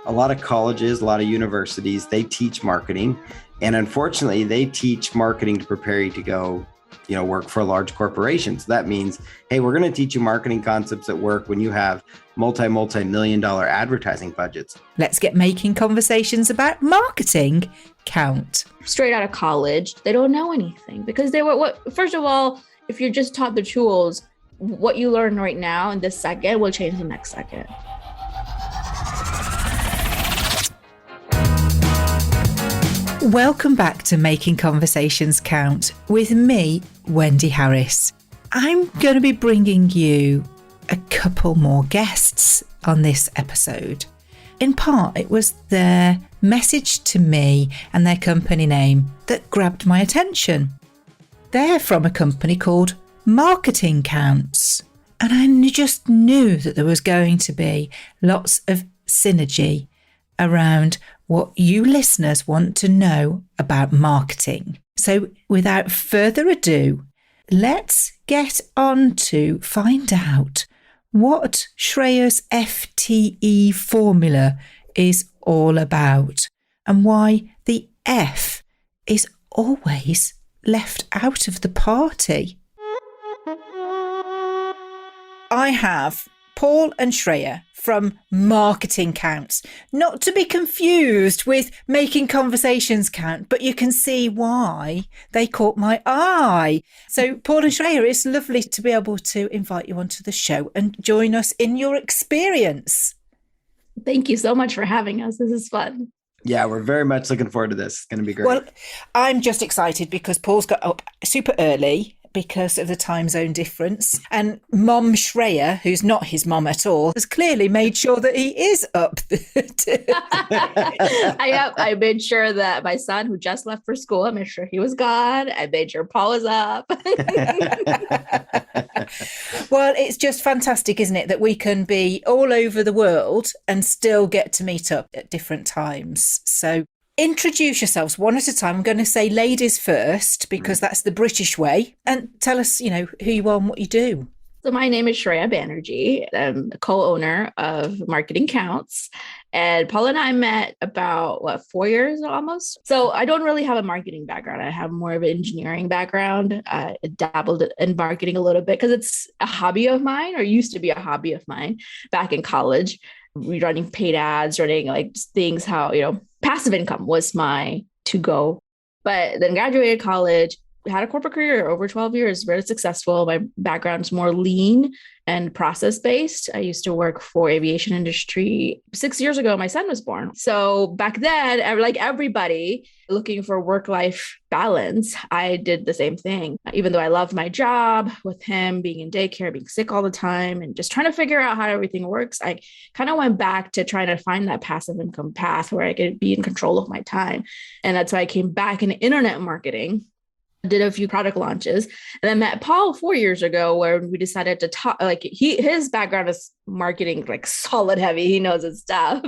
A lot of colleges, a lot of universities, they teach marketing. And unfortunately, they teach marketing to prepare you to go, work for a large corporation. So that means, hey, we're going to teach you marketing concepts at work when you have multi-million-dollar advertising budgets. Let's get making conversations about marketing count. Straight out of college, they don't know anything because first of all, if you're just taught the tools, what you learn right now in this second will change the next second. Welcome back to Making Conversations Count with me, Wendy Harris. I'm going to be bringing you a couple more guests on this episode. In part, it was their message to me and their company name that grabbed my attention. They're from a company called Marketing Counts, and I just knew that there was going to be lots of synergy around what you listeners want to know about marketing. So without further ado, let's get on to find out what Shreya's FTE formula is all about and why the F is always left out of the party. I have Paul and Shreya from Marketing Counts, not to be confused with Making Conversations Count, but you can see why they caught my eye. So Paul and Shreya, it's lovely to be able to invite you onto the show and join us in your experience. Thank you so much for having us. This is fun. Yeah, we're very much looking forward to this. It's going to be great. Well, I'm just excited because Paul's got up super early because of the time zone difference. And Mom Shreya, who's not his mom at all, has clearly made sure that he is up. I made sure that my son, who just left for school, I made sure he was gone. I made sure Paul was up. Well, it's just fantastic, isn't it, that we can be all over the world and still get to meet up at different times. So introduce yourselves one at a time. I'm going to say ladies first because that's the British way. And tell us, who you are and what you do. So my name is Shreya Banerjee. I'm the co-owner of Marketing Counts. And Paul and I met about, 4 years almost. So I don't really have a marketing background. I have more of an engineering background. I dabbled in marketing a little bit because it's a hobby of mine, or used to be a hobby of mine back in college. Running paid ads, running like things, how, passive income was my to-go. But then graduated college, had a corporate career over 12 years, very successful. My background is more lean and process-based. I used to work for aviation industry. 6 years ago, my son was born. So back then, like everybody looking for work-life balance, I did the same thing. Even though I loved my job with him being in daycare, being sick all the time, and just trying to figure out how everything works, I kind of went back to trying to find that passive income path where I could be in control of my time. And that's why I came back into internet marketing. Did a few product launches, and then met Paul 4 years ago where we decided to talk. Like his background is marketing, like solid heavy. He knows his stuff.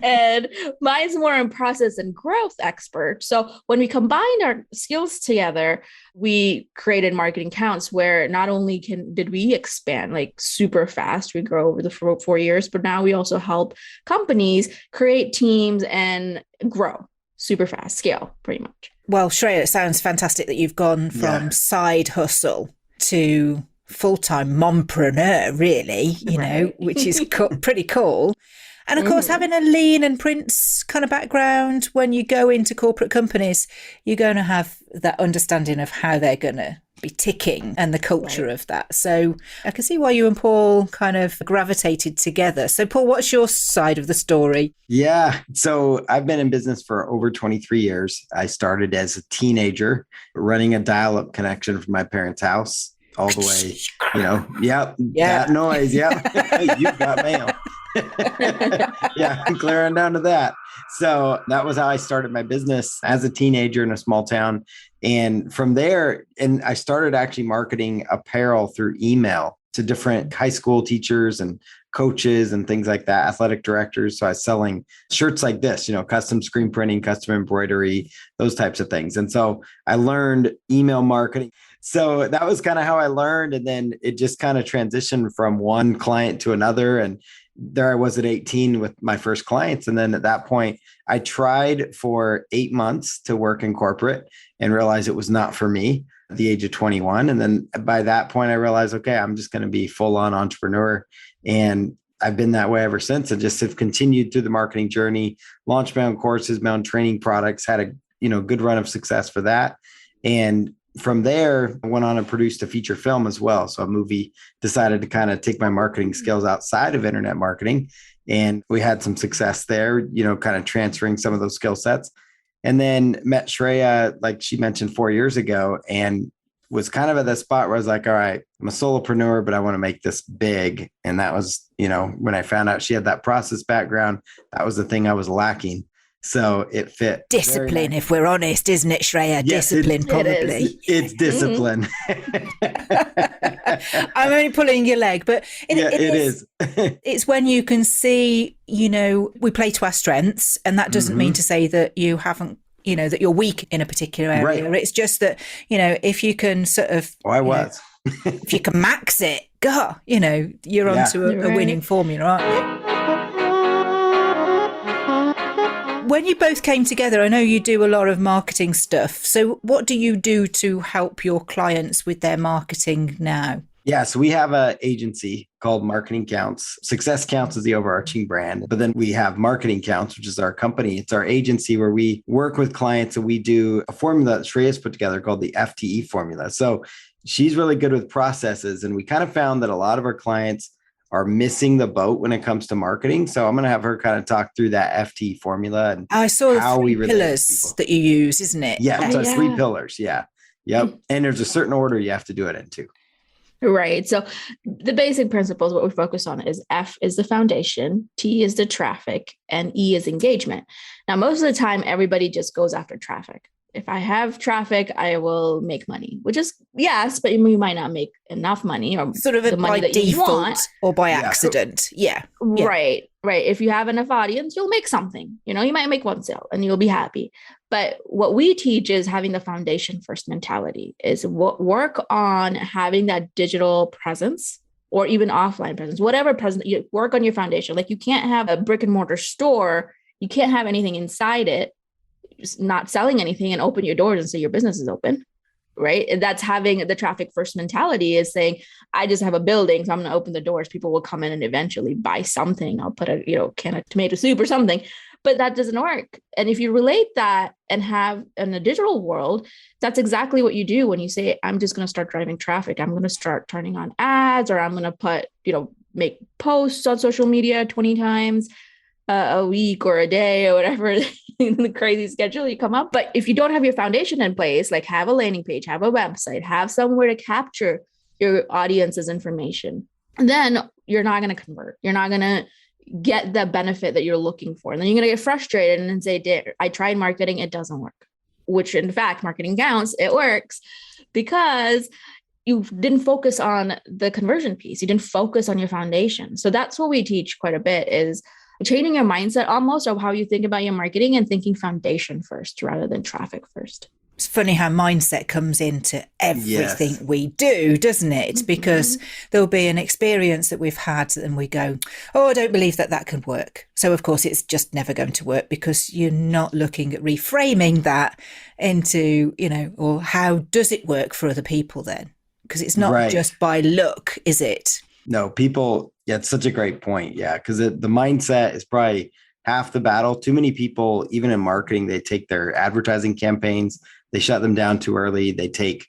And mine's more in process and growth expert. So when we combined our skills together, we created Marketing Counts, where not only did we expand like super fast, we grow over the 4 years, but now we also help companies create teams and grow super fast, scale pretty much. Well, Shreya, it sounds fantastic that you've gone from side hustle to full-time mompreneur, really, which is pretty cool. And of course, having a lean and Prince kind of background, when you go into corporate companies, you're going to have that understanding of how they're going to be ticking and the culture of that. So I can see why you and Paul kind of gravitated together. So Paul, what's your side of the story? Yeah. So I've been in business for over 23 years. I started as a teenager running a dial-up connection from my parents' house all the way, that noise. Yeah. You've got mail. Yeah, clearing down to that. So that was how I started my business as a teenager in a small town. And from there, and I started actually marketing apparel through email to different high school teachers and coaches and things like that, athletic directors. So I was selling shirts like this, custom screen printing, custom embroidery, those types of things. And so I learned email marketing. So that was kind of how I learned. And then it just kind of transitioned from one client to another. And there I was at 18 with my first clients. And then at that point, I tried for 8 months to work in corporate and realized it was not for me at the age of 21. And then by that point, I realized, okay, I'm just going to be full on entrepreneur. And I've been that way ever since, and just have continued through the marketing journey, launched my own courses, my own training products, had a good run of success for that. And from there, I went on and produced a feature film as well. So a movie, decided to kind of take my marketing skills outside of internet marketing. And we had some success there, kind of transferring some of those skill sets. And then met Shreya, like she mentioned, 4 years ago, and was kind of at that spot where I was like, all right, I'm a solopreneur, but I want to make this big. And that was, when I found out she had that process background, that was the thing I was lacking. So it fit. Discipline, if we're honest, isn't it, Shreya? Yes, discipline, probably. It's discipline. I'm only pulling your leg, but it is. It's when you can see, we play to our strengths, and that doesn't mean to say that you haven't, that you're weak in a particular area. Right. It's just that, if you can sort of, if you can max it, you're onto a winning formula, aren't you? When you both came together, I know you do a lot of marketing stuff. So what do you do to help your clients with their marketing now? Yeah, so we have an agency called Marketing Counts. Success Counts is the overarching brand, but then we have Marketing Counts, which is our company. It's our agency where we work with clients, and we do a formula that Shreya's put together called the FTE formula. So she's really good with processes, and we kind of found that a lot of our clients are missing the boat when it comes to marketing. So I'm going to have her kind of talk through that FT formula. And I saw how the 3 pillars that you use, isn't it? Yeah, so 3 pillars. Yeah. Yep. And there's a certain order you have to do it into. Right. So the basic principles, what we focus on is F is the foundation, T is the traffic, and E is engagement. Now, most of the time, everybody just goes after traffic. If I have traffic, I will make money, which is yes, but you might not make enough money, or sort of the money by that default you want, or by accident. Yeah. Right. If you have enough audience, you'll make something. You might make 1 sale and you'll be happy. But what we teach is having the foundation first mentality, is work on having that digital presence or even offline presence, whatever presence. You work on your foundation. Like, you can't have a brick and mortar store. You can't have anything inside it, not selling anything, and open your doors and say your business is open, right? And that's having the traffic first mentality, is saying, I just have a building, so I'm going to open the doors. People will come in and eventually buy something. I'll put a can of tomato soup or something, but that doesn't work. And if you relate that and have in the digital world, that's exactly what you do when you say, I'm just going to start driving traffic. I'm going to start turning on ads, or I'm going to put, make posts on social media 20 times a week or a day or whatever the crazy schedule you come up. But if you don't have your foundation in place, like have a landing page, have a website, have somewhere to capture your audience's information, then you're not going to convert. You're not going to get the benefit that you're looking for. And then you're going to get frustrated and then say, I tried marketing, it doesn't work. Which in fact, Marketing Counts, it works because you didn't focus on the conversion piece. You didn't focus on your foundation. So that's what we teach quite a bit, is changing your mindset almost of how you think about your marketing and thinking foundation first rather than traffic first. It's funny how mindset comes into everything we do, doesn't it? It's because there'll be an experience that we've had and we go, oh, I don't believe that can work. So of course it's just never going to work, because you're not looking at reframing that into, or how does it work for other people then? Because it's not just by luck, is it? No, people, it's such a great point. Yeah, because the mindset is probably half the battle. Too many people, even in marketing, they take their advertising campaigns, they shut them down too early. They take,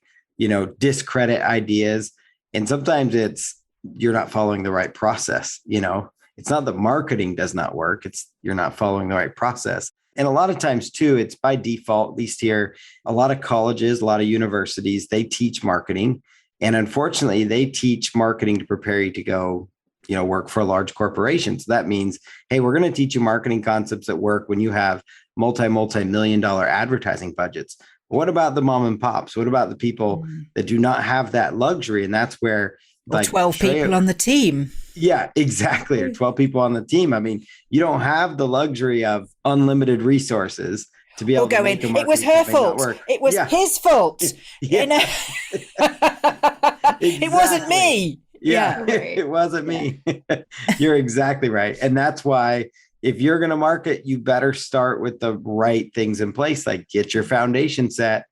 discredit ideas. And sometimes you're not following the right process. It's not that marketing does not work. It's you're not following the right process. And a lot of times too, it's by default, at least here, a lot of colleges, a lot of universities, they teach marketing. And unfortunately, they teach marketing to prepare you to go, work for a large corporation. So that means, hey, we're going to teach you marketing concepts that work when you have multi-million-dollar advertising budgets. What about the mom and pops? What about the people that do not have that luxury? And that's where 12 people on the team. Yeah, exactly. Or 12 people on the team. I mean, you don't have the luxury of unlimited resources to be able to make it was her fault. It was his fault. Yeah. It wasn't me. Yeah, Right. it wasn't me. You're exactly right. And that's why if you're going to market, you better start with the right things in place, like get your foundation set,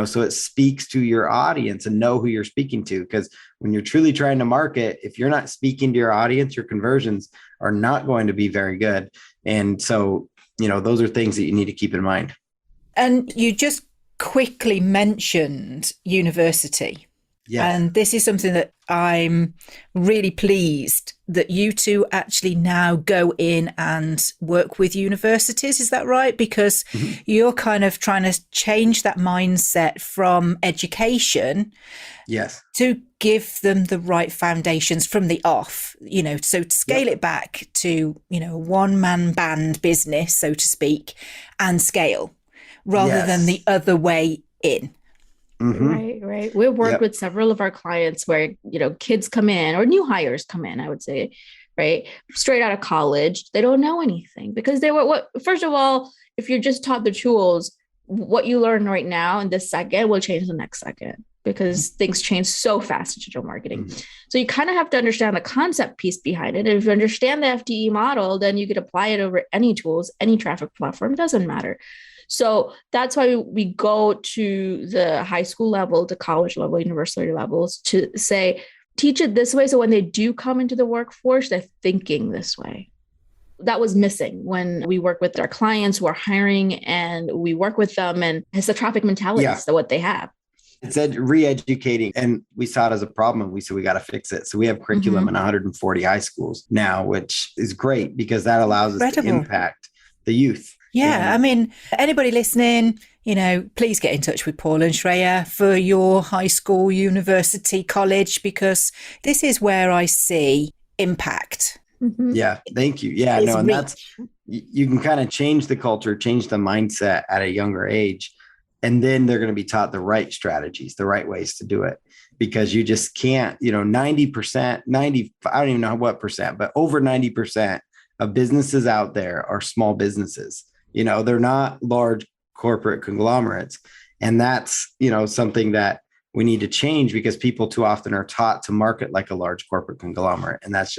so it speaks to your audience and know who you're speaking to. Because when you're truly trying to market, if you're not speaking to your audience, your conversions are not going to be very good. And so, those are things that you need to keep in mind. And you just quickly mentioned university. Yes. And this is something that I'm really pleased that you two actually now go in and work with universities. Is that right? Because you're kind of trying to change that mindset from education, yes, to give them the right foundations from the off, so to scale it back to, a one-man band business, so to speak, and scale rather than the other way in. Right. We've worked with several of our clients where, kids come in or new hires come in, I would say, right? Straight out of college. They don't know anything because first of all, if you're just taught the tools, what you learn right now in this second will change the next second because things change so fast in digital marketing. So you kind of have to understand the concept piece behind it. And if you understand the FDE model, then you could apply it over any tools, any traffic platform, doesn't matter. So that's why we go to the high school level, to college level, university levels to say, teach it this way. So when they do come into the workforce, they're thinking this way. That was missing when we work with our clients who are hiring and we work with them, and it's the traffic mentality is what they have. It's re-educating, and we saw it as a problem and we said we got to fix it. So we have curriculum in 140 high schools now, which is great because that allows us to impact the youth. Yeah, I mean, anybody listening, please get in touch with Paul and Shreya for your high school, university, college, because this is where I see impact. Yeah, thank you. Yeah, and that's, you can kind of change the culture, change the mindset at a younger age, and then they're going to be taught the right strategies, the right ways to do it, because you just can't, 90%, I don't even know what percent, but over 90% of businesses out there are small businesses. They're not large corporate conglomerates. And that's, something that we need to change because people too often are taught to market like a large corporate conglomerate. And that's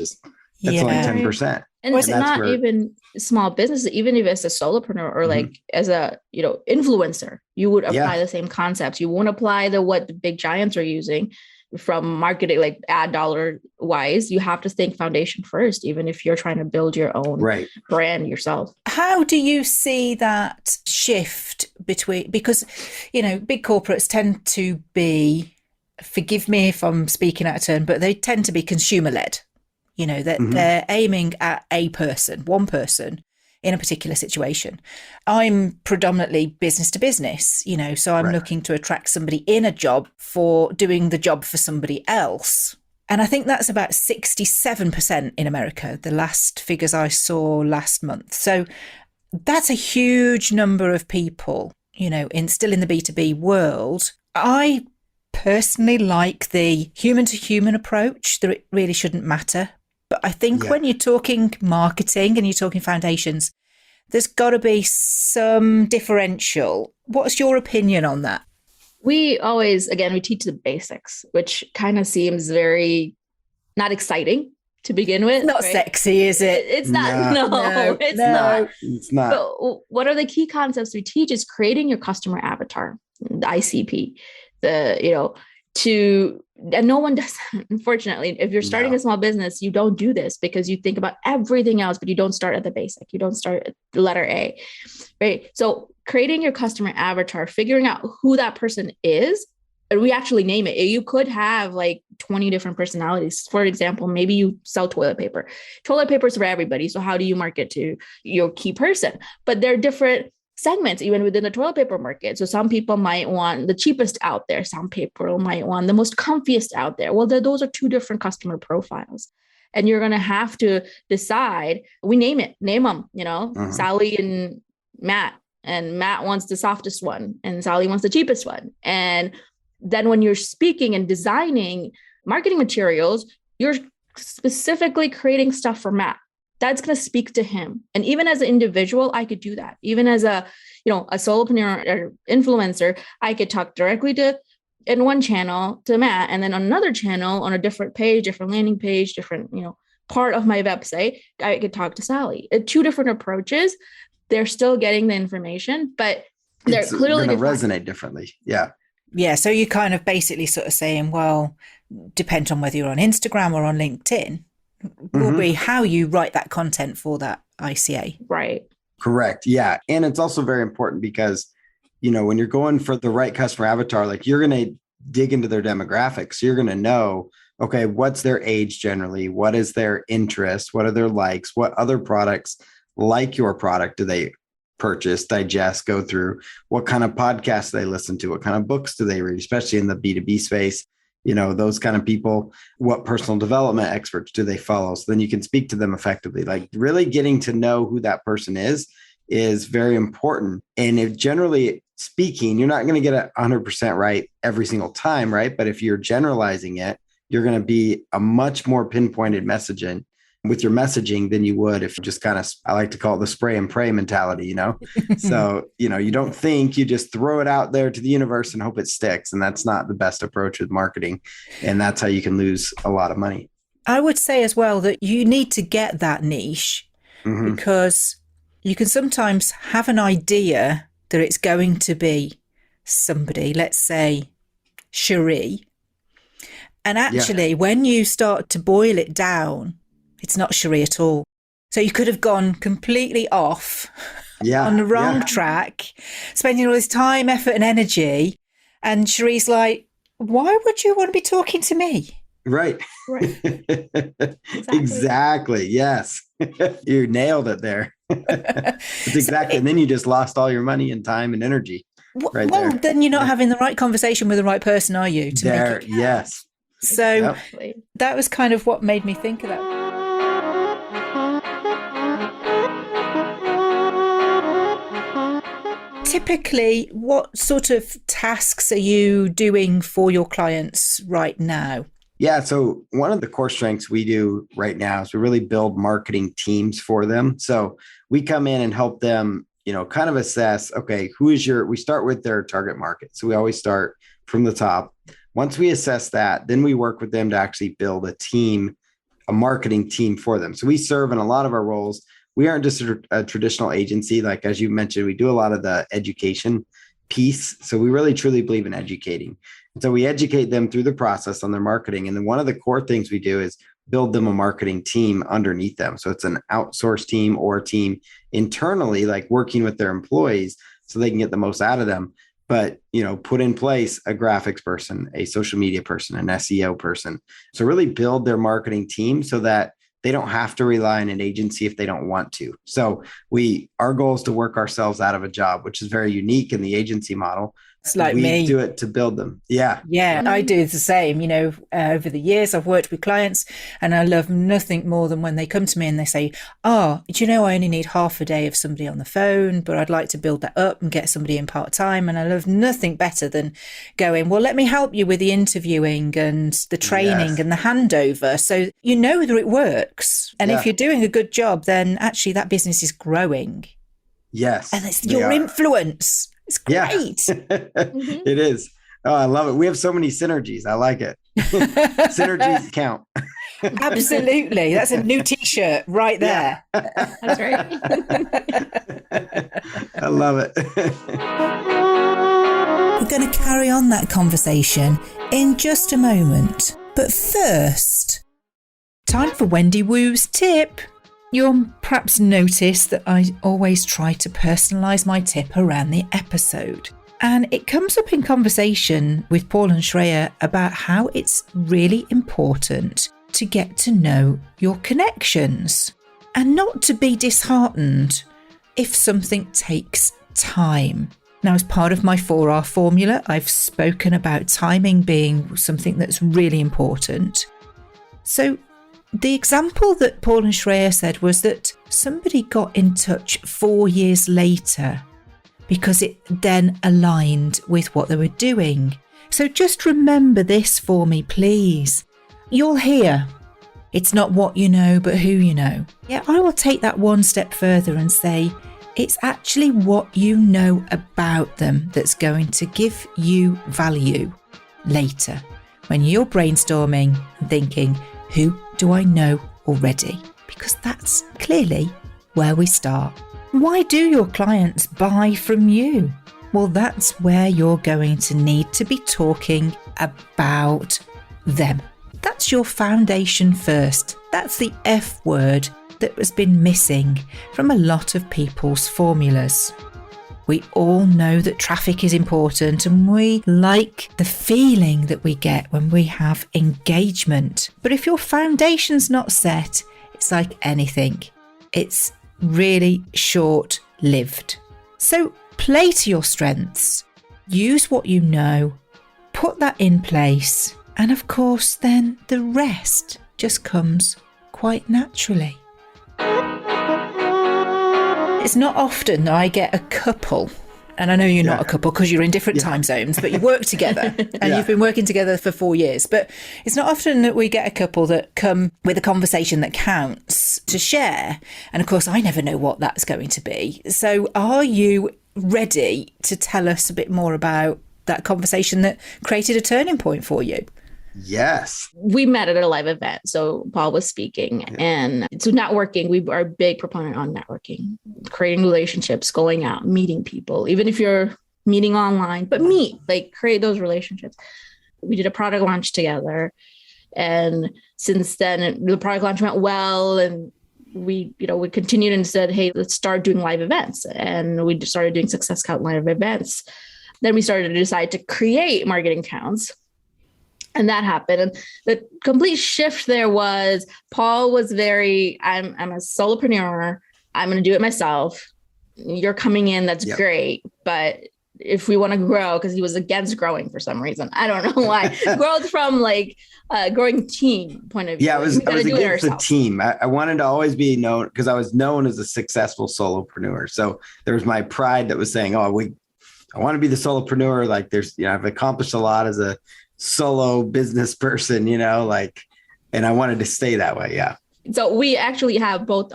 only 10%. And it's not even small business, even if it's a solopreneur or like as a, influencer, you would apply the same concepts. You won't apply what the big giants are using from marketing, like ad dollar wise. You have to think foundation first, even if you're trying to build your own brand yourself. How do you see that shift because, big corporates tend to be, forgive me if I'm speaking out of turn, but they tend to be consumer led, that they're aiming at one person in a particular situation. I'm predominantly business to business, so I'm looking to attract somebody in a job for doing the job for somebody else. And I think that's about 67% in America, the last figures I saw last month. So that's a huge number of people, still in the B2B world. I personally like the human to human approach, that it really shouldn't matter. But I think when you're talking marketing and you're talking foundations, there's got to be some differential. What's your opinion on that? We always, we teach the basics, which kind of seems very not exciting to begin with. Not sexy, is it? It's not. No, it's not. It's not. But what are the key concepts we teach is creating your customer avatar, the ICP, and no one does that, unfortunately. If you're starting a small business, you don't do this because you think about everything else, but you don't start at the basic. You don't start at the letter A, right? So creating your customer avatar, figuring out who that person is, and we actually name it. You could have like 20 different personalities. For example, maybe you sell toilet paper. Toilet paper is for everybody. So how do you market to your key person? But they're different segments, even within the toilet paper market. So some people might want the cheapest out there. Some people might want the most comfiest out there. Well, those are two different customer profiles. And you're going to have to decide, we name them, Sally and Matt. And Matt wants the softest one and Sally wants the cheapest one. And then when you're speaking and designing marketing materials, you're specifically creating stuff for Matt. That's going to speak to him. And even as an individual, I could do that. Even as a solopreneur or influencer, I could talk directly to in one channel to Matt, and then on another channel on a different page, different landing page, different, part of my website, I could talk to Sally. Two different approaches. They're still getting the information, but they're clearly going to resonate differently. Yeah. Yeah. So you're kind of basically sort of saying, well, depend on whether you're on Instagram or on LinkedIn, will be how you write that content for that ICA. Right. Correct. Yeah. And it's also very important because, when you're going for the right customer avatar, like you're going to dig into their demographics. You're going to know, okay, what's their age generally? What is their interest? What are their likes? What other products like your product do they purchase, digest, go through? What kind of podcasts do they listen to? What kind of books do they read, especially in the B2B space? Those kind of people. What personal development experts do they follow? So then you can speak to them effectively. Like really getting to know who that person is very important. And if generally speaking, you're not going to get it 100% right every single time, right? But if you're generalizing it, you're going to be a much more pinpointed messaging with your messaging than you would if you just kind of, I like to call it the spray and pray mentality, So, you don't think, you just throw it out there to the universe and hope it sticks. And that's not the best approach with marketing. And that's how you can lose a lot of money. I would say as well that you need to get that niche because you can sometimes have an idea that it's going to be somebody, let's say Shreya. And actually, when you start to boil it down, it's not Shreya at all. So you could have gone completely off on the wrong track, spending all this time, effort and energy. And Shreya's like, why would you want to be talking to me? Right. Exactly. Yes. You nailed it there. It's exactly. And then you just lost all your money and time and energy. Then you're not having the right conversation with the right person, are you? To make it count? Yes. So that was kind of what made me think of that. Typically, what sort of tasks are you doing for your clients right now? Yeah. So one of the core strengths we do right now is we really build marketing teams for them. So we come in and help them, kind of assess, okay, we start with their target market. So we always start from the top. Once we assess that, then we work with them to actually build a team, a marketing team for them. So we serve in a lot of our roles. We aren't just a traditional agency. Like, as you mentioned, we do a lot of the education piece. So we really, truly believe in educating. And so we educate them through the process on their marketing. And then one of the core things we do is build them a marketing team underneath them. So it's an outsourced team or a team internally, like working with their employees so they can get the most out of them. But, put in place a graphics person, a social media person, an SEO person. So really build their marketing team so that they don't have to rely on an agency if they don't want to. So our goal is to work ourselves out of a job, which is very unique in the agency model. It's like me. We do it to build them. Yeah. Yeah, I do the same. Over the years, I've worked with clients and I love nothing more than when they come to me and they say, I only need half a day of somebody on the phone, but I'd like to build that up and get somebody in part-time. And I love nothing better than going, well, let me help you with the interviewing and the training and the handover. So you know whether it works. And if you're doing a good job, then actually that business is growing. Yes. And it's your influence. It's great. Yeah. It is. Oh, I love it. We have so many synergies. I like it. Synergies count. Absolutely. That's a new t-shirt right there. Yeah. That's right. I love it. We're going to carry on that conversation in just a moment. But first, time for Wendy Woo's tip. You'll perhaps notice that I always try to personalise my tip around the episode. And it comes up in conversation with Paul and Shreya about how it's really important to get to know your connections and not to be disheartened if something takes time. Now, as part of my 4R formula, I've spoken about timing being something that's really important. So the example that Paul and Shreya said was that somebody got in touch 4 years later because it then aligned with what they were doing. So just remember this for me, please. You'll hear, it's not what you know, but who you know. Yeah, I will take that one step further and say, it's actually what you know about them that's going to give you value. later when you're brainstorming and thinking, who do I know already? Because that's clearly where we start. Why do your clients buy from you? Well, that's where you're going to need to be talking about them. That's your foundation first. That's the F word that has been missing from a lot of people's formulas. We all know that traffic is important and we like the feeling that we get when we have engagement. But if your foundation's not set, it's like anything. It's really short-lived. So play to your strengths. Use what you know. Put that in place. And of course, then the rest just comes quite naturally. It's not often that I get a couple, and I know you're not a couple because you're in different time zones, but you work together and you've been working together for 4 years. But it's not often that we get a couple that come with a conversation that counts to share. And of course, I never know what that's going to be. So are you ready to tell us a bit more about that conversation that created a turning point for you? Yes. We met at a live event. So Paul was speaking and so networking, we are a big proponent on networking, creating relationships, going out, meeting people, even if you're meeting online, but create those relationships. We did a product launch together. And since then the product launch went well and we continued and said, hey, let's start doing live events. And we started doing Success Count live events. Then we started to decide to create marketing counts. And that happened. And the complete shift there was Paul was I'm a solopreneur. I'm going to do it myself. You're coming in. That's great. But if we want to grow, because he was against growing for some reason. I don't know why. Growth from a growing team point of view. Yeah, I was against the team. I wanted to always be known because I was known as a successful solopreneur. So there was my pride that was saying, I want to be the solopreneur. Like I've accomplished a lot as a solo business person, and I wanted to stay that way. Yeah. So we actually have both.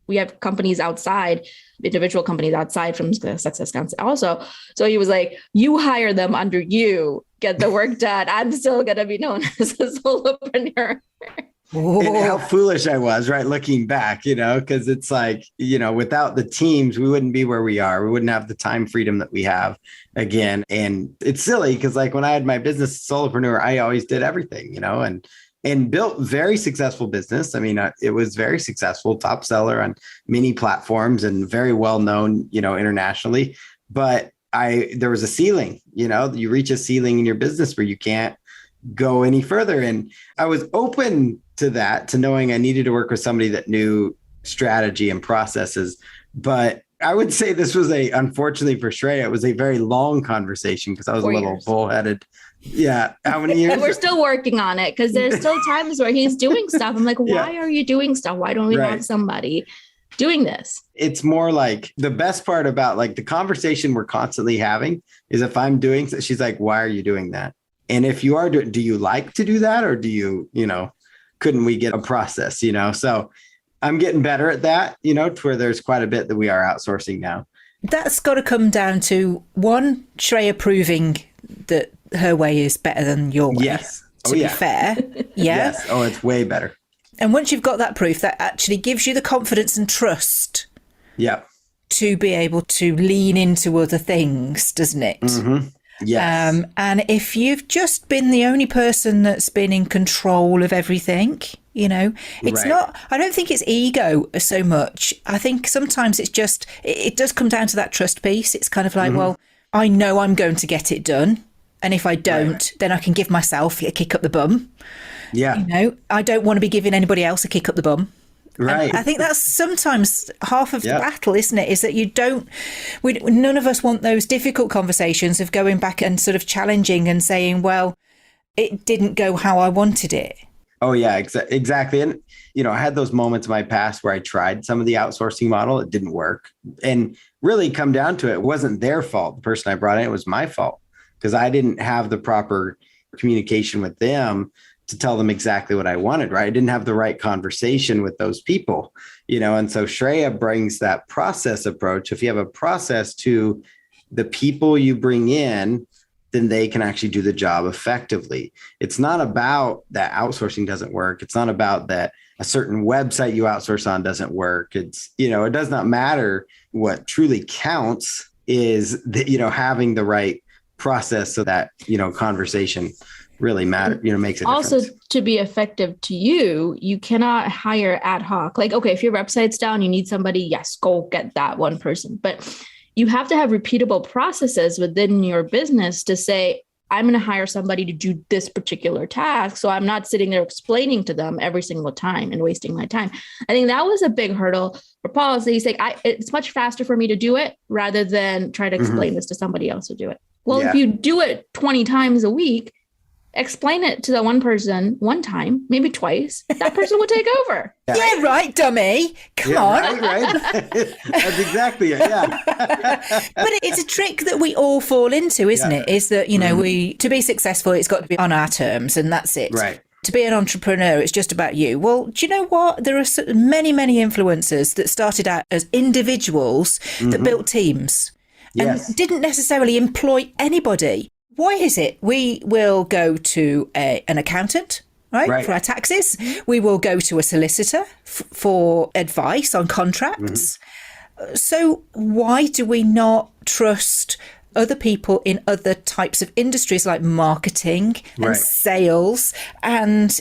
We have companies outside, individual companies outside from the Success Counts also. So he was like, you hire them under you, get the work done. I'm still going to be known as a solopreneur. And how foolish I was, right? Looking back, because it's like, without the teams, we wouldn't be where we are. We wouldn't have the time freedom that we have again. And it's silly because when I had my business solopreneur, I always did everything, and built very successful business. I mean, it was very successful, top seller on many platforms and very well known, internationally. But there was a ceiling, you reach a ceiling in your business where you can't go any further. And I was open to that, to knowing I needed to work with somebody that knew strategy and processes. But I would say this was unfortunately for Shreya, it was a very long conversation because I was 4 a little years. Bullheaded. Yeah. How many years? And we're still working on it because there's still times where he's doing stuff. I'm like, why are you doing stuff? Why don't we have somebody doing this? It's more like the best part about the conversation we're constantly having is if I'm doing, she's like, why are you doing that? And if you are, do you like to do that? Or do you, couldn't we get a process, So I'm getting better at that, to where there's quite a bit that we are outsourcing now. That's got to come down to one, Shreya proving that her way is better than your way. Yes. To be fair. Yeah. Yes. Oh, it's way better. And once you've got that proof, that actually gives you the confidence and trust. Yeah. To be able to lean into other things, doesn't it? Mm-hmm. Yes. And if you've just been the only person that's been in control of everything, it's not, I don't think it's ego so much. I think sometimes it's just, it does come down to that trust piece. It's kind of like, well, I know I'm going to get it done. And if I don't, then I can give myself a kick up the bum. Yeah. I don't want to be giving anybody else a kick up the bum. Right. And I think that's sometimes half of the battle, isn't it? Is that none of us want those difficult conversations of going back and sort of challenging and saying, well, it didn't go how I wanted it. Oh, yeah, exactly. And, I had those moments in my past where I tried some of the outsourcing model. It didn't work. And really come down to it wasn't their fault. The person I brought in, it was my fault because I didn't have the proper communication with them to tell them exactly what I wanted, right? I didn't have the right conversation with those people, and so Shreya brings that process approach. If you have a process to the people you bring in, then they can actually do the job effectively. It's not about that outsourcing doesn't work. It's not about that a certain website you outsource on doesn't work. It's, it does not matter. What truly counts is that, having the right process so that, conversation really matter, makes a difference. Also, to be effective to you, you cannot hire ad hoc. Like, okay, if your website's down, you need somebody, yes, go get that one person. But you have to have repeatable processes within your business to say, I'm going to hire somebody to do this particular task. So I'm not sitting there explaining to them every single time and wasting my time. I think that was a big hurdle for Paul. So he's like, it's much faster for me to do it rather than try to explain this to somebody else to do it. Well, if you do it 20 times a week, explain it to the one person one time, maybe twice, that person will take over. Yeah, right, dummy. Come on. Right. That's exactly it. Yeah. But it's a trick that we all fall into, isn't it? Is that, to be successful, it's got to be on our terms and that's it. Right. To be an entrepreneur, it's just about you. Well, do you know what? There are many, many influencers that started out as individuals that built teams and didn't necessarily employ anybody. Why is it? We will go to an accountant, right, for our taxes. We will go to a solicitor for advice on contracts. So why do we not trust other people in other types of industries like marketing and sales and,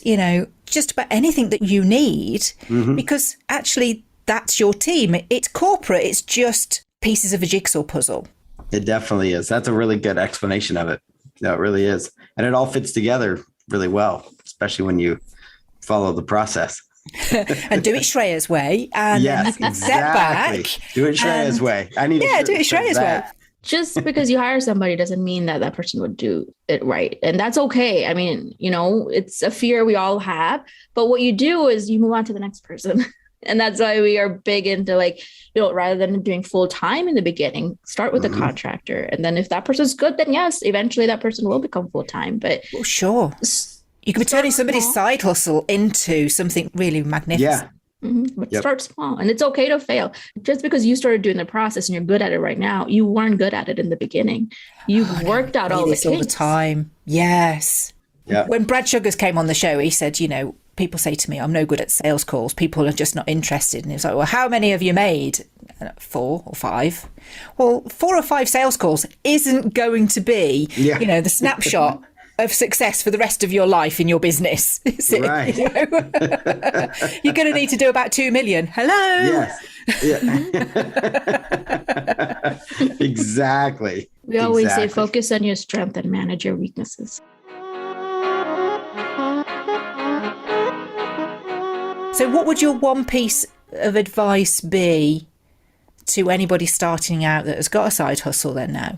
just about anything that you need? Because actually that's your team. It's corporate. It's just pieces of a jigsaw puzzle. It definitely is. That's a really good explanation of it. No, it really is. And it all fits together really well, especially when you follow the process. And do it Shreya's way. And step back. Do it Shreya's way. I need to do it Shreya's way. Just because you hire somebody doesn't mean that person would do it right. And that's okay. I mean, it's a fear we all have. But what you do is you move on to the next person. And that's why we are big into rather than doing full time in the beginning, start with a contractor. And then if that person's good, then yes, eventually that person will become full time. But sure, you could be turning somebody's side hustle into something really magnificent. Yeah. But start small, and it's okay to fail. Just because you started doing the process and you're good at it right now, you weren't good at it in the beginning. You've worked out all the time. Yes. Yeah. When Brad Sugars came on the show, he said, people say to me, I'm no good at sales calls. People are just not interested. And he was like, well, how many have you made? 4 or 5. Well, 4 or 5 sales calls isn't going to be, the snapshot of success for the rest of your life in your business. Is it? Right. You're going to need to do about 2 million. Hello. Yes. Yeah. Exactly. We always say focus on your strength and manage your weaknesses. So what would your one piece of advice be to anybody starting out that has got a side hustle then now?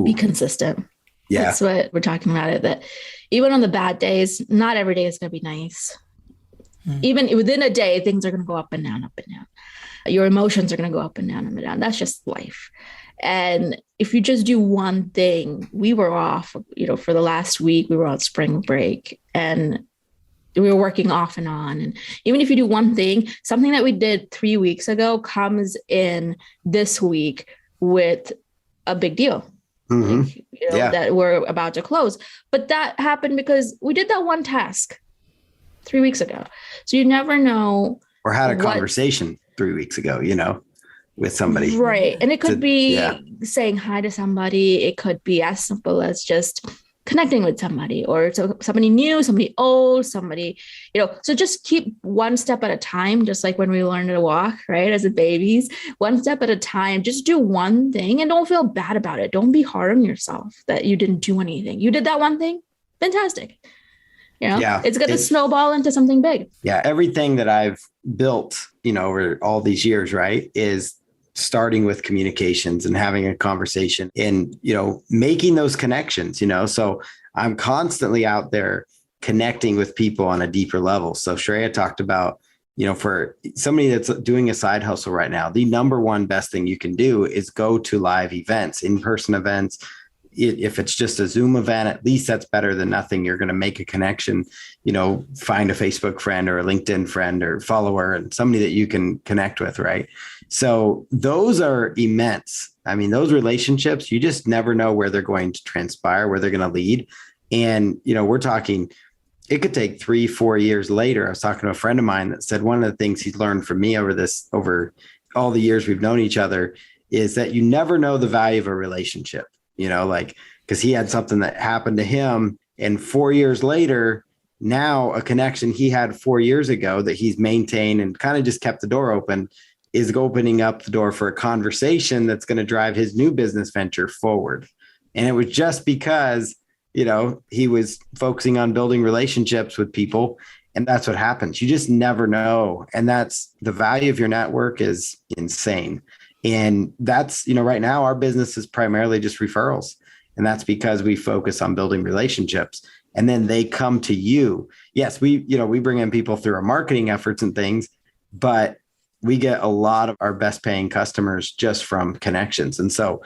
Be consistent. Yeah. That's what we're talking about. It that even on the bad days, not every day is going to be nice. Even within a day, things are going to go up and down, up and down. Your emotions are going to go up and down, up and down. That's just life. And if you just do one thing, we were off, for the last week, we were on spring break and we were working off and on. And even if you do one thing, something that we did 3 weeks ago comes in this week with a big deal. That we're about to close. But that happened because we did that one task 3 weeks ago. So you never know. Or had a conversation 3 weeks ago, with somebody. Right. And it could be saying hi to somebody. It could be as simple as just connecting with somebody or somebody new, somebody old, somebody, so just keep one step at a time, just like when we learned to walk, right? As a babies, one step at a time, just do one thing and don't feel bad about it. Don't be hard on yourself that you didn't do anything. You did that one thing. Fantastic. It's going to snowball into something big. Yeah. Everything that I've built, over all these years, right, is starting with communications and having a conversation and, making those connections, so I'm constantly out there connecting with people on a deeper level. So Shreya talked about, for somebody that's doing a side hustle right now, the number one best thing you can do is go to live events, in-person events, if it's just a Zoom event, at least that's better than nothing. You're going to make a connection, find a Facebook friend or a LinkedIn friend or follower and somebody that you can connect with, right? So those are immense. I mean, those relationships, you just never know where they're going to transpire, where they're going to lead. And, we're talking, it could take 3-4 years later. I was talking to a friend of mine that said one of the things he's learned from me over all the years we've known each other is that you never know the value of a relationship, because he had something that happened to him, and 4 years later, now a connection he had 4 years ago that he's maintained and kind of just kept the door open is opening up the door for a conversation that's going to drive his new business venture forward. And it was just because, he was focusing on building relationships with people. And that's what happens. You just never know. And that's the value of your network is insane. And that's, right now our business is primarily just referrals. And that's because we focus on building relationships and then they come to you. Yes, we bring in people through our marketing efforts and things, but we get a lot of our best paying customers just from connections. And so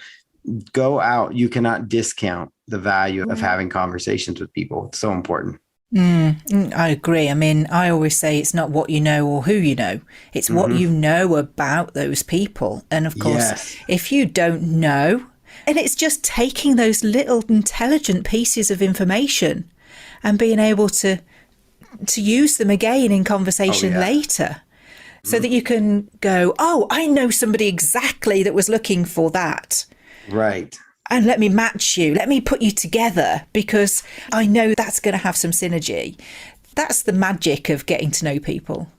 go out. You cannot discount the value of having conversations with people. It's so important. I agree. I mean, I always say it's not what you know or who you know. It's what you know about those people. And of course, if you don't know, and it's just taking those little intelligent pieces of information and being able to use them again in conversation later so that you can go, oh, I know somebody exactly that was looking for that. Right. And let me match you. Let me put you together because I know that's going to have some synergy. That's the magic of getting to know people.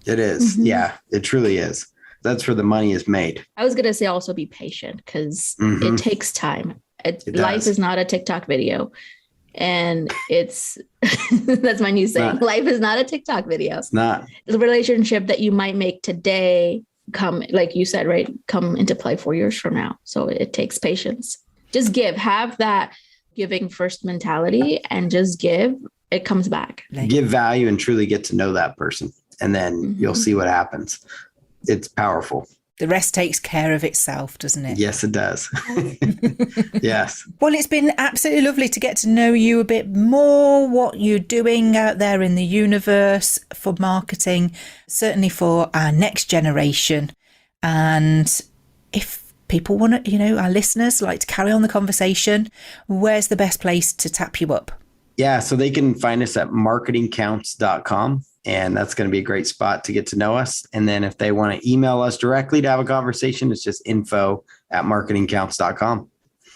It is. Yeah, it truly is. That's where the money is made. I was going to say also be patient because it takes time. Life is not a TikTok video. And it's, that's my new saying. Life is not a TikTok video. It's not. The relationship that you might make today come, like you said, right, come into play 4 years from now. So it takes patience. Just have that giving first mentality and just give, it comes back. Give value and truly get to know that person. And then you'll see what happens. It's powerful. The rest takes care of itself, doesn't it? Yes, it does. Yes. Well, it's been absolutely lovely to get to know you a bit more, what you're doing out there in the universe for marketing, certainly for our next generation. And if people want to, our listeners like to carry on the conversation, where's the best place to tap you up? Yeah, so they can find us at marketingcounts.com. And that's going to be a great spot to get to know us. And then if they want to email us directly to have a conversation, it's just info@marketingcounts.com.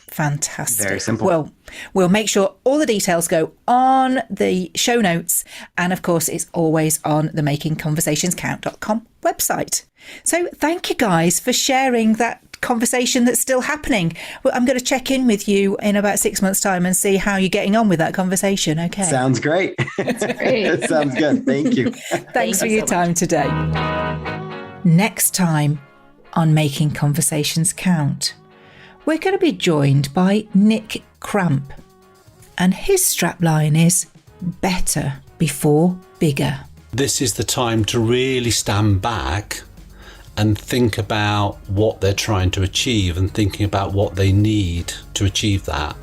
Fantastic. Very simple. Well, we'll make sure all the details go on the show notes. And of course, it's always on the makingconversationscount.com website. So thank you guys for sharing that conversation that's still happening. Well, I'm going to check in with you in about 6 months' time and see how you're getting on with that conversation. Okay. Sounds great. That's great. Sounds good. Thank you. Thanks for your time today. Next time on Making Conversations Count, we're going to be joined by Nick Cramp. And his strapline is better before bigger. This is the time to really stand back and think about what they're trying to achieve and thinking about what they need to achieve that.